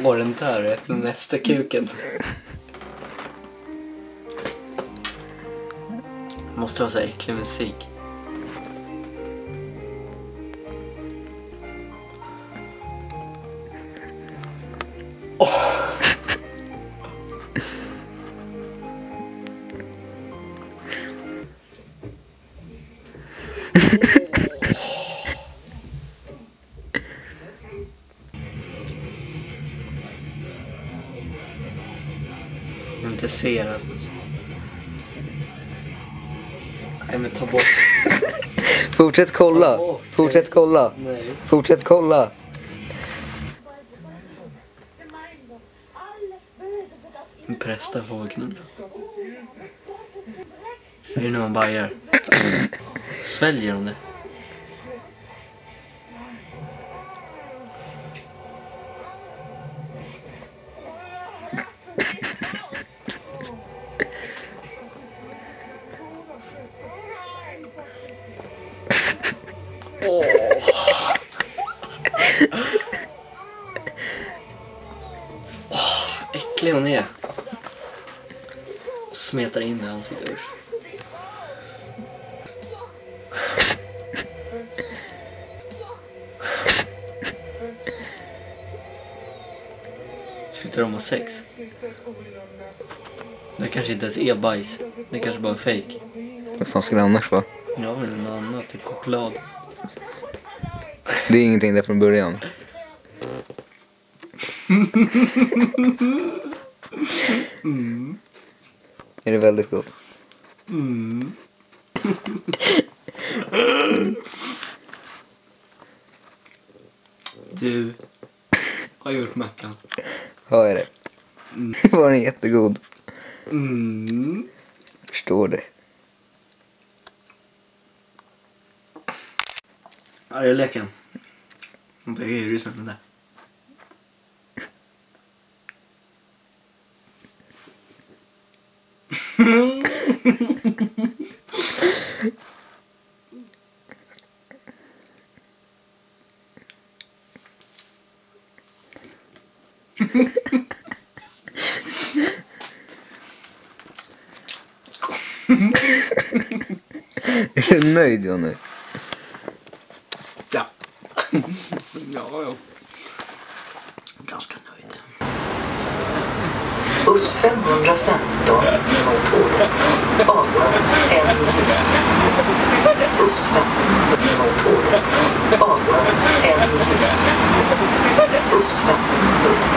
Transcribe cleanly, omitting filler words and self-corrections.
Och den där är den nästa kuken. Måste ha så äcklig musik. Jag inte ser det. Nej, men ta bort. Fortsätt kolla. Fortsätt kolla. Nej. Fortsätt kolla. Prästa fågeln. Är det när man bajar? Sväljer de det? Äcklig hon är. Smetar in i ansiktet. Slutar de ha sex? Det kanske inte ens är bajs. Det kanske bara är fake. Vad fan ska det annars vara? Ja, men något annat. Det är choklad. Det är ingenting där från början. Mm. Är det väldigt gott? Mm. Du har gjort mackan. Har jag det? Var den jättegod? Mm. Förstår det. Ja, det är leken. Det är ju sen det där. Är du nöjd, Jonny? Ja. Ja. Ganska nöjd. Buss 515 mot Åre. Avgång 1 minut. Buss 515 mot Åre. Avgång 1 minut. Buss 515.